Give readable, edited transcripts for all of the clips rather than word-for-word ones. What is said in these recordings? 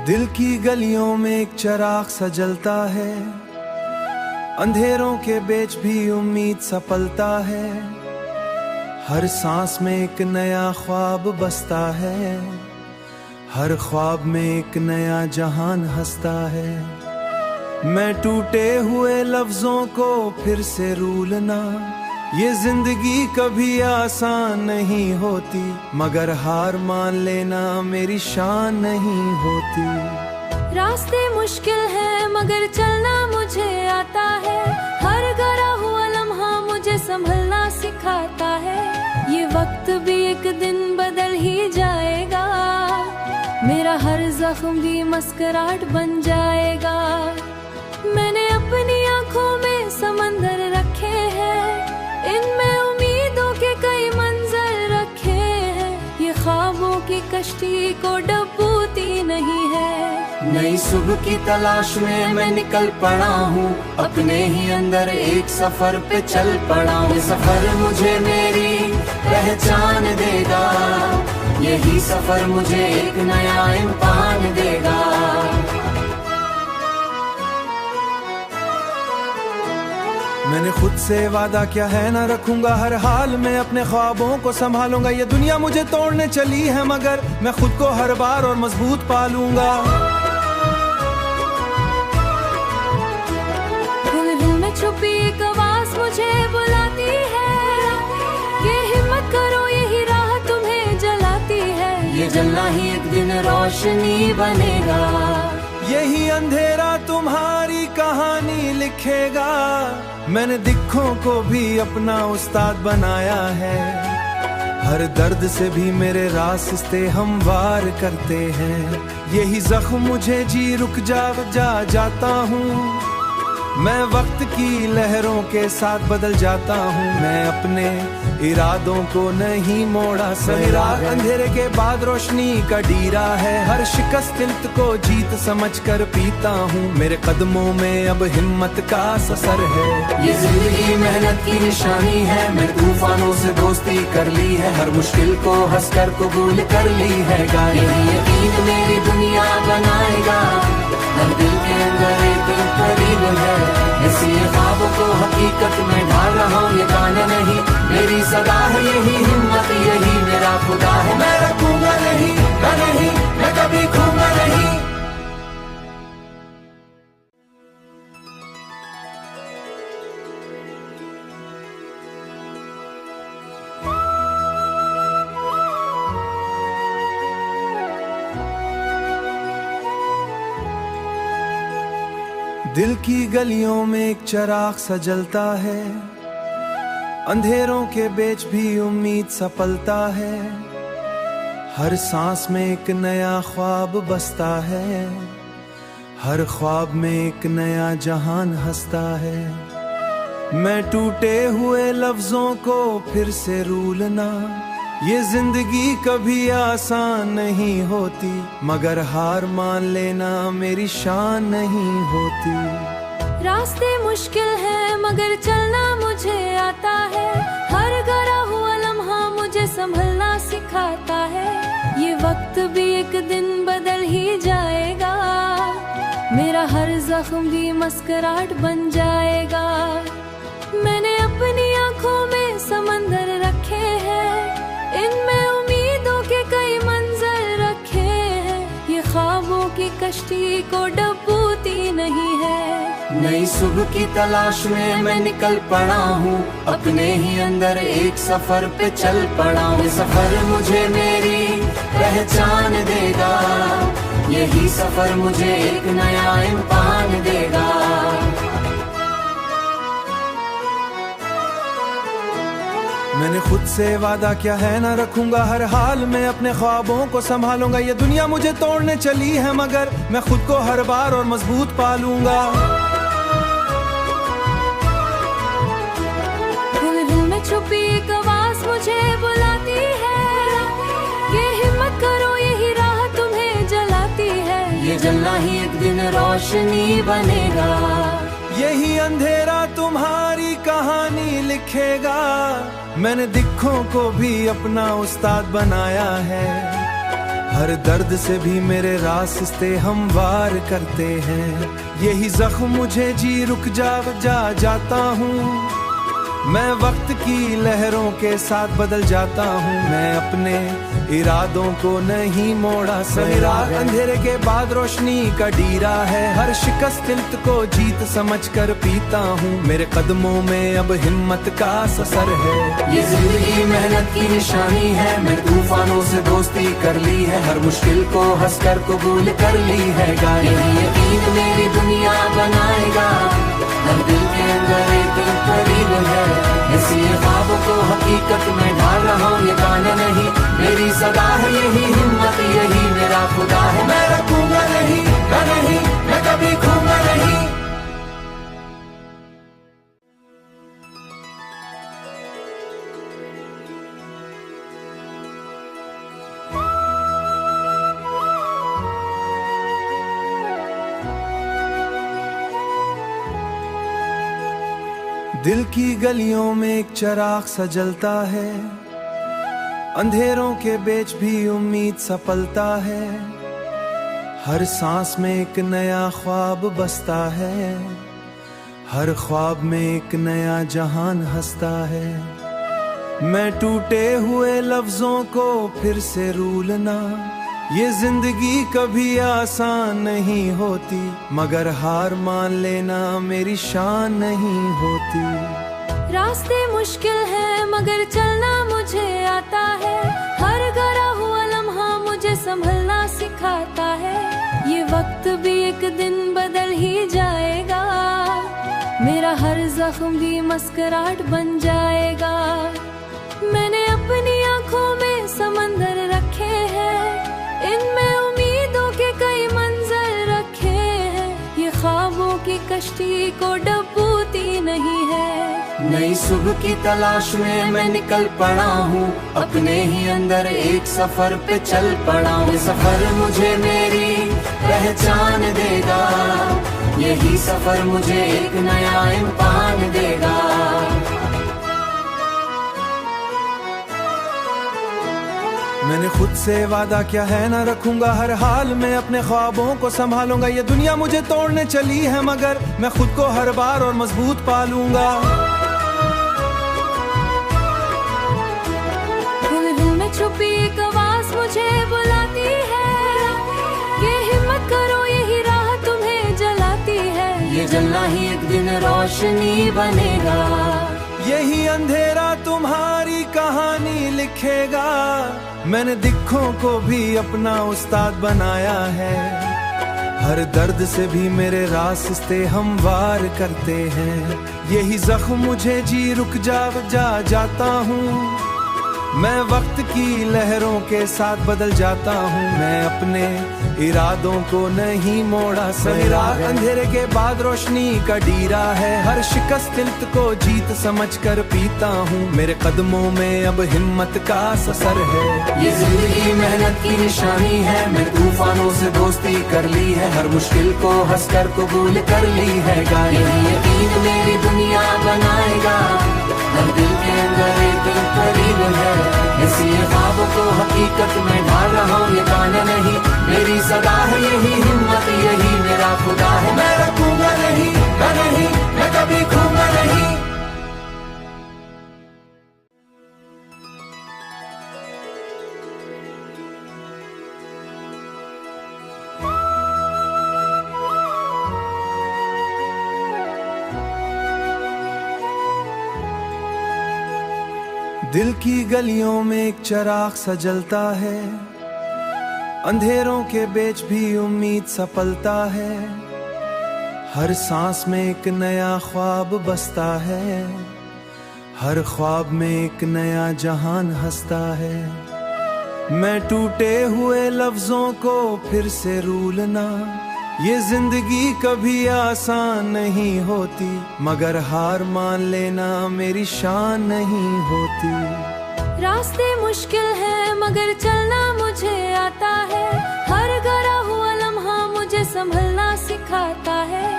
दिल की गलियों में एक चिराग सा जलता है, अंधेरों के बीच भी उम्मीद सा पलता है। हर सांस में एक नया ख्वाब बसता है, हर ख्वाब में एक नया जहान हंसता है। मैं टूटे हुए लफ्जों को फिर से रूलना, ये जिंदगी कभी आसान नहीं होती, मगर हार मान लेना मेरी शान नहीं होती। रास्ते मुश्किल है मगर चलना मुझे आता है, हर गरा हुआ लम्हा मुझे संभलना सिखाता है। ये वक्त भी एक दिन बदल ही जाएगा, मेरा हर जख्म भी मुस्कुराहट बन जाएगा। मैंने अपनी आंखों में समंदर रखे हैं, इनमें उम्मीदों के कई मंजर रखे हैं। ये ख्वाबों की कश्ती को डूबती नहीं है। नई सुबह की तलाश में मैं निकल पड़ा हूँ, अपने ही अंदर एक सफर पे चल पड़ा हूँ। ये सफर मुझे मेरी पहचान देगा, यही सफर मुझे एक नया इम्तिहान देगा। मैंने खुद से वादा किया है ना रखूंगा, हर हाल में अपने ख्वाबों को संभालूंगा। ये दुनिया मुझे तोड़ने चली है मगर मैं खुद को हर बार और मजबूत पालूंगा। दिल में छुपी एक आवाज मुझे बुलाती है, ये हिम्मत करो यही राह तुम्हें जलाती है। ये जलना ही एक दिन रोशनी बनेगा, यही अंधेरा तुम्हारी कहानी लिखेगा। मैंने दिक्कों को भी अपना उस्ताद बनाया है, हर दर्द से भी मेरे रास्ते हमवार करते हैं। यही जख्म मुझे जी रुक जाता हूँ, मैं वक्त की लहरों के साथ बदल जाता हूँ। मैं अपने इरादों को नहीं मोड़ा सवेरा, अंधेरे के बाद रोशनी का डीरा है। हर शिकस्त दिल को जीत समझकर पीता हूँ, मेरे कदमों में अब हिम्मत का ससर है। ये जिंदगी मेहनत की निशानी है, मैं तूफानों से दोस्ती कर ली है, हर मुश्किल को हंसकर कबूल कर ली है। यही यकीन मेरी दुनिया बनाएगा, हर दिल के अंदर एक करीब है। इसी ख्वाबों को हकीकत में ढाल रहा हूँ, ये गाना नहीं मेरी सदा है, यही हिम्मत यही मेरा खुदा है। मैं रखूंगा नहीं, मैं कभी खूंगा नहीं। दिल की गलियों में एक चिराग सा जलता है, अंधेरों के बीच भी उम्मीद सा पलता है। हर सांस में एक नया ख्वाब बसता है, हर ख्वाब में एक नया जहान हंसता है। मैं टूटे हुए लफ्जों को फिर से रूलना, ये जिंदगी कभी आसान नहीं होती, मगर हार मान लेना मेरी शान नहीं होती। रास्ते मुश्किल है मगर चलना मुझे आता है, हर गरा हुआ लम्हा मुझे संभलना सिखाता है। ये वक्त भी एक दिन बदल ही जाएगा, मेरा हर जख्म भी मुस्कुराहट बन जाएगा। मैंने अपनी आंखों में समंदर रखे हैं, इनमें उम्मीदों के कई मंजर रखे हैं। ये ख्वाबों की कश्ती को डूबती नहीं है। नई सुबह की तलाश में मैं निकल पड़ा हूँ, अपने ही अंदर एक सफर पे चल पड़ा हूँ। ये सफर मुझे मेरी पहचान देगा, यही सफर मुझे एक नया इम्तिहान देगा। मैंने खुद से वादा किया है ना रखूंगा, हर हाल में अपने ख्वाबों को संभालूंगा। ये दुनिया मुझे तोड़ने चली है मगर मैं खुद को हर बार और मजबूत पालूंगा। दिल में छुपी एक आवाज मुझे बुलाती है, ये हिम्मत करो यही राह तुम्हें जलाती है। ये जलना ही एक दिन रोशनी बनेगा, यही अंधेरा तुम्हारी कहानी लिखेगा। मैंने दिक्कों को भी अपना उस्ताद बनाया है, हर दर्द से भी मेरे रास्ते हमवार करते हैं। यही जख्म मुझे जी रुक जाता हूँ। मैं वक्त की लहरों के साथ बदल जाता हूँ। मैं अपने इरादों को नहीं मोड़ा सवेरा, अंधेरे के बाद रोशनी का डीरा है। हर शिकस्त दिल को जीत समझकर पीता हूँ। मेरे कदमों में अब हिम्मत का ससर है। ये जिंदगी मेहनत की निशानी है। मैं तूफानों से दोस्ती कर ली है। हर मुश्किल को हंसकर कबूल कर ली है। यही यकीन मेरी दुनिया बनाएगा। हर दिल के अंदर एक करीब है। इसी ख्वाबों को हकीकत में ढाल रहा हूँ। ये गाना नहीं मेरी सदा है। यही हिम्मत यही मेरा खुदा है। मैं रखूंगा नहीं मैं कभी खूंगा नहीं। दिल की गलियों में एक चिराग सा जलता है। अंधेरों के बीच भी उम्मीद सा पलता है। हर सांस में एक नया ख्वाब बसता है। हर ख्वाब में एक नया जहान हंसता है। मैं टूटे हुए लफ्जों को फिर से रूलना। ये जिंदगी कभी आसान नहीं होती, मगर हार मान लेना मेरी शान नहीं होती। रास्ते मुश्किल है मगर चलना मुझे आता है। हर गरा हुआ लम्हा मुझे संभलना सिखाता है। ये वक्त भी एक दिन बदल ही जाएगा। मेरा हर जख्म भी मुस्कुराहट बन जाएगा। मैंने अपनी आंखों में समंदर रखे हैं। इनमें उम्मीदों के कई मंजर रखे हैं। ये ख्वाबों की कश्ती को डूबती नहीं है। नई सुबह की तलाश में मैं निकल पड़ा हूँ। अपने ही अंदर एक सफर पे चल पड़ा हूँ। ये सफर मुझे मेरी पहचान देगा। यही सफर मुझे एक नया इम्तिहान देगा। मैंने खुद से वादा किया है ना रखूंगा। हर हाल में अपने ख्वाबों को संभालूंगा। ये दुनिया मुझे तोड़ने चली है मगर मैं खुद को हर बार और मजबूत पालूंगा। दिल में छुपी एक आवाज मुझे बुलाती है कि हिम्मत करो यही राह तुम्हें जलाती है। ये जलना ही एक दिन रोशनी बनेगा। यही अंधेरा तुम्हारी कहानी लिखेगा। मैंने दिक्कों को भी अपना उस्ताद बनाया है। हर दर्द से भी मेरे रास्ते हमवार करते हैं। यही जख्म मुझे जी रुक जाता हूँ। मैं वक्त की लहरों के साथ बदल जाता हूँ। मैं अपने इरादों को नहीं मोड़ा सवेरा, अंधेरे के बाद रोशनी का डीरा है। हर शिकस्त दिल को जीत समझकर पीता हूँ। मेरे कदमों में अब हिम्मत का ससर है। ये जिंदगी मेहनत की निशानी है। मैं तूफानों से दोस्ती कर ली है। हर मुश्किल को हंसकर कबूल कर ली है। यही यकीन मेरी दुनिया बनाएगा। हर दिल के अंदर एक करीब है। इसी ख्वाबों को हकीकत में ढाल रहा हूँ। ये गाना नहीं मेरी सदा है। यही हिम्मत यही मेरा खुदा है। मैं रखूंगा नहीं मैं कभी खूंगा नहीं। दिल की गलियों में एक चिराग सा जलता है। अंधेरों के बीच भी उम्मीद सा पलता है। हर सांस में एक नया ख्वाब बसता है। हर ख्वाब में एक नया जहान हंसता है। मैं टूटे हुए लफ्जों को फिर से रूलना। ये जिंदगी कभी आसान नहीं होती, मगर हार मान लेना मेरी शान नहीं होती। रास्ते मुश्किल है मगर चलना मुझे आता है। हर गरा हुआ लम्हा मुझे संभलना सिखाता है।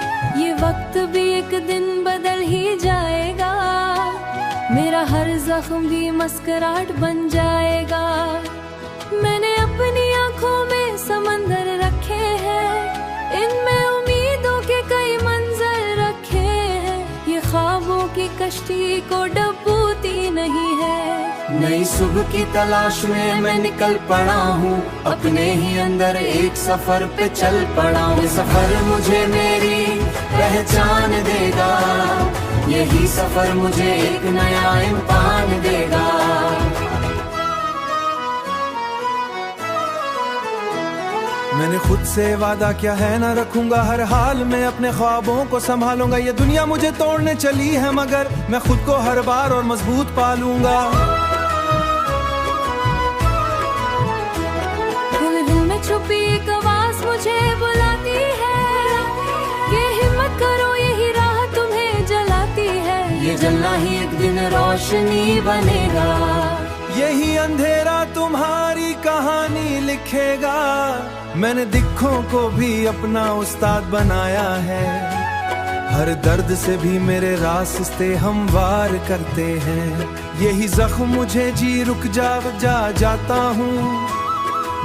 ये वक्त भी एक दिन बदल ही जाएगा। मेरा हर जख्म भी मुस्कुराहट बन जाएगा। मैंने अपनी आंखों कश्ती को डूबती नहीं है। नई सुबह की तलाश में मैं निकल पड़ा हूँ, अपने ही अंदर एक सफर पे चल पड़ा हूँ। ये सफर मुझे मेरी पहचान देगा, यही सफर मुझे एक नया इम्तिहान देगा। मैंने खुद से वादा किया है ना रखूंगा, हर हाल में अपने ख्वाबों को संभालूंगा। ये दुनिया मुझे तोड़ने चली है मगर मैं खुद को हर बार और मजबूत पालूंगा। दिल में छुपी एक आवाज मुझे बुलाती है कि हिम्मत करो, यही राह तुम्हें जलाती है। ये जलना ही एक दिन रोशनी बनेगा, यही अंधेरा तुम्हारी कहानी लिखेगा। मैंने दिक्कों को भी अपना उस्ताद बनाया है, हर दर्द से भी मेरे रास्ते हमवार करते हैं। यही जख्म मुझे जी रुक जाता हूँ,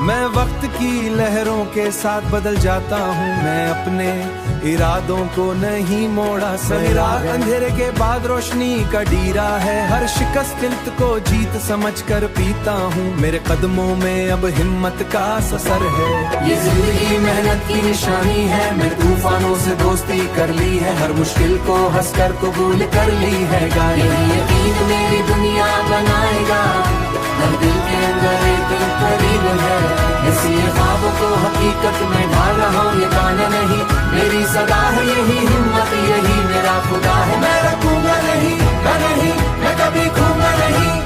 मैं वक्त की लहरों के साथ बदल जाता हूँ। मैं अपने इरादों को नहीं मोड़ा, सवेरा अंधेरे के बाद रोशनी का डीरा है। हर शिकस्त दिल को जीत समझकर पीता हूँ, मेरे कदमों में अब हिम्मत का ससर है। ये जिंदगी मेहनत की निशानी है, मैं तूफानों से दोस्ती कर ली है, हर मुश्किल को हंसकर कबूल कर ली है। यही यकीन मेरी दुनिया बनाएगा, हर दिल के अंदर एक करीब है। इसी ख्वाबों को हकीकत में ढाल रहा हूँ, ये गाना नहीं मेरी सदा है, यही हिम्मत यही मेरा खुदा है। मैं रखूंगा नहीं, मैं कभी खूंगा नहीं।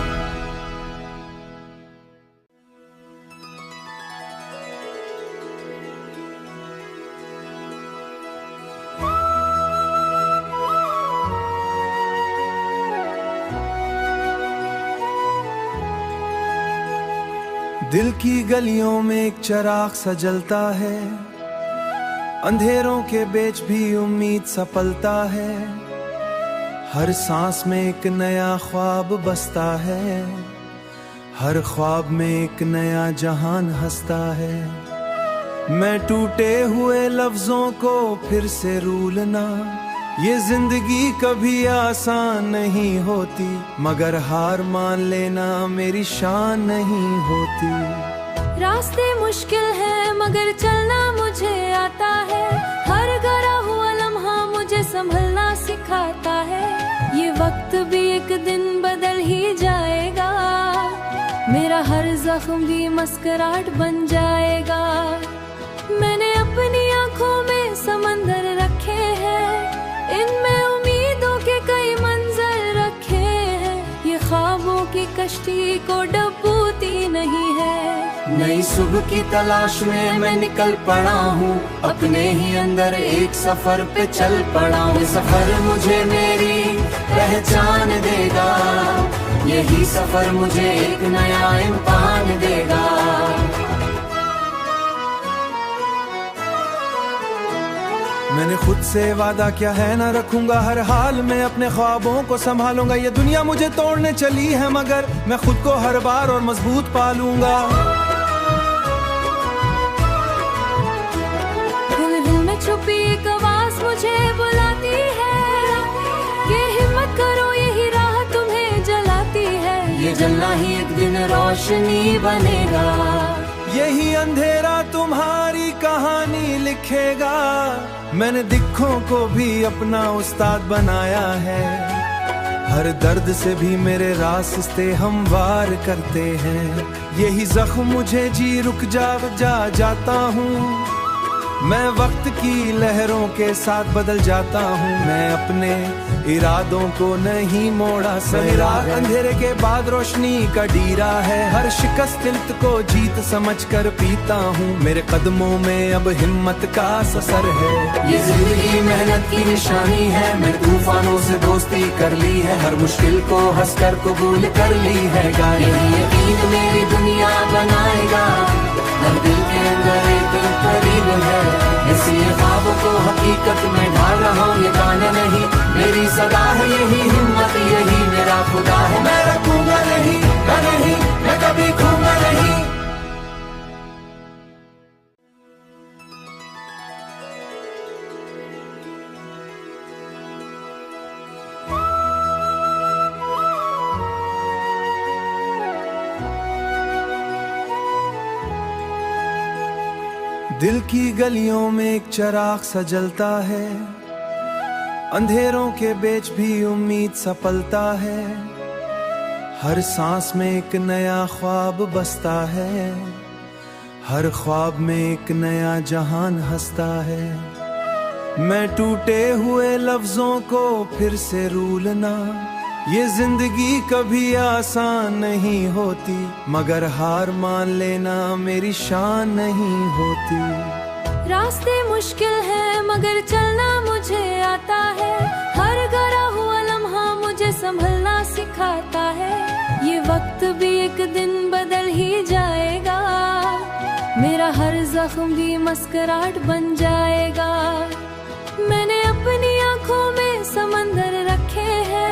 दिल की गलियों में एक चिराग सा जलता है, अंधेरों के बीच भी उम्मीद सा पलता है। हर सांस में एक नया ख्वाब बसता है, हर ख्वाब में एक नया जहान हंसता है। मैं टूटे हुए लफ्जों को फिर से रूलना, ये जिंदगी कभी आसान नहीं होती, मगर हार मान लेना मेरी शान नहीं होती। रास्ते मुश्किल है मगर चलना मुझे आता है, हर गरा हुआ लम्हा मुझे संभलना सिखाता है। ये वक्त भी एक दिन बदल ही जाएगा, मेरा हर जख्म भी मुस्कुराहट बन जाएगा। मैंने अपनी आंखों में समंदर रखे हैं, इनमें उम्मीदों के कई मंजर रखे हैं। ये ख्वाबों की कश्ती को डूबती नहीं है। नई सुबह की तलाश में मैं निकल पड़ा हूँ, अपने ही अंदर एक सफर पे चल पड़ा हूँ। ये सफर मुझे मेरी पहचान देगा, यही सफर मुझे एक नया इम्तिहान देगा। मैंने खुद से वादा किया है ना रखूंगा, हर हाल में अपने ख्वाबों को संभालूंगा। ये दुनिया मुझे तोड़ने चली है मगर मैं खुद को हर बार और मजबूत पालूंगा। दिल में छुपी एक आवाज मुझे बुलाती है कि हिम्मत करो, यही राह तुम्हें जलाती है। ये जलना ही एक दिन रोशनी बनेगा, यही अंधेरा तुम्हारी कहानी लिखेगा। मैंने दिक्कों को भी अपना उस्ताद बनाया है, हर दर्द से भी मेरे रास्ते हमवार करते हैं। यही जख्म मुझे जी रुक जाता हूँ, मैं वक्त की लहरों के साथ बदल जाता हूँ। मैं अपने इरादों को नहीं मोड़ा, सवेरा अंधेरे के बाद रोशनी का डीरा है। हर शिकस्त दिल को जीत समझकर पीता हूँ, मेरे कदमों में अब हिम्मत का ससर है। ये जिंदगी मेहनत की निशानी है, मैं तूफानों से दोस्ती कर ली है, हर मुश्किल को हंसकर कबूल कर ली है। यही यकीन मेरी दुनिया बनाएगा, हर दिल के अंदर एक करीब है। इसी ख्वाबों को हकीकत में ढाल रहा हूँ, ये गाना नहीं मेरी सदा है, यही हिम्मत यही मेरा खुदा है। मैं रखूंगा नहीं, मैं कभी खूंगा नहीं। दिल की गलियों में एक चिराग सा जलता है, अंधेरों के बीच भी उम्मीद सा पलता है। हर सांस में एक नया ख्वाब बसता है, हर ख्वाब में एक नया जहान हंसता है। मैं टूटे हुए लफ्जों को फिर से रूलना, ये जिंदगी कभी आसान नहीं होती, मगर हार मान लेना मेरी शान नहीं होती। रास्ते मुश्किल है मगर चलना मुझे आता है, हर गरा हुआ लम्हा मुझे संभलना सिखाता है। ये वक्त भी एक दिन बदल ही जाएगा, मेरा हर जख्म भी मुस्कुराहट बन जाएगा। मैंने अपनी आंखों में समंदर रखे हैं,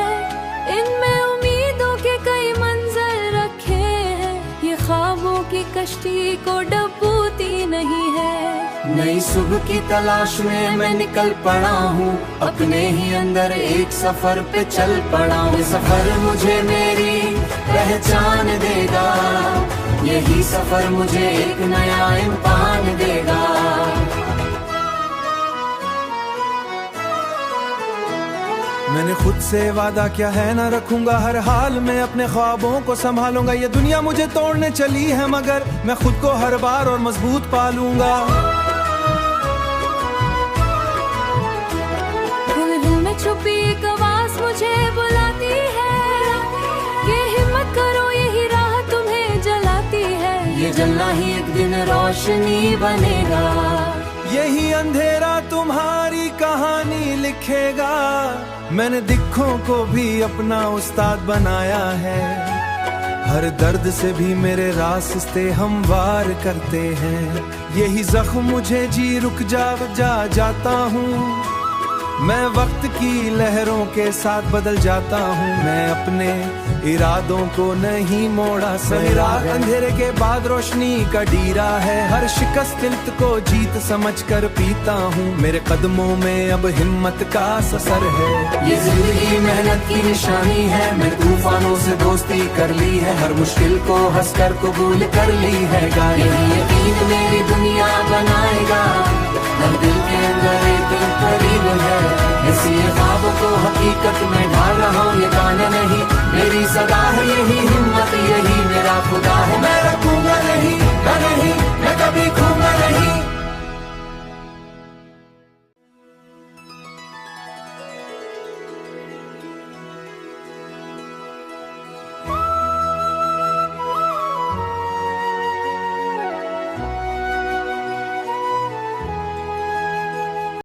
इनमें उम्मीदों के कई मंजर रखे हैं। ये ख्वाबों की कश्ती को डूबती नहीं है। नई सुबह की तलाश में मैं निकल पड़ा हूँ, अपने ही अंदर एक सफर पे चल पड़ा हूँ। ये सफर मुझे मेरी पहचान देगा, यही सफर मुझे एक नया इम्तिहान देगा। मैंने खुद से वादा किया है ना रखूंगा, हर हाल में अपने ख्वाबों को संभालूंगा। ये दुनिया मुझे तोड़ने चली है मगर मैं खुद को हर बार और मजबूत पालूंगा। दिल में छुपी एक आवाज मुझे बुलाती है कि हिम्मत करो, यही राह तुम्हें जलाती है। ये जलना ही एक दिन रोशनी बनेगा, यही अंधेरा तुम्हारी कहानी लिखेगा। मैंने दिक्कों को भी अपना उस्ताद बनाया है, हर दर्द से भी मेरे रास्ते हमवार करते हैं। यही जख्म मुझे जी रुक जाता हूँ, मैं वक्त की लहरों के साथ बदल जाता हूँ। मैं अपने इरादों को नहीं मोड़ा, मेरा अंधेरे के बाद रोशनी का डीरा है। हर शिकस्त को जीत समझकर पीता हूँ, मेरे कदमों में अब हिम्मत का ससर है। ये जिंदगी मेहनत की निशानी है, मैं तूफानों से दोस्ती कर ली है, हर मुश्किल को हंसकर कबूल कर ली है। यही यकीन मेरी दुनिया बनाएगा, हर दिल के अंदर एक करीब है। इसी ख्वाब को हकीकत में ढाल रहा हूँ, ये गाना नहीं मेरी सदा है, यही हिम्मत यही मेरा खुदा है। मैं रखूंगा नहीं मैं कभी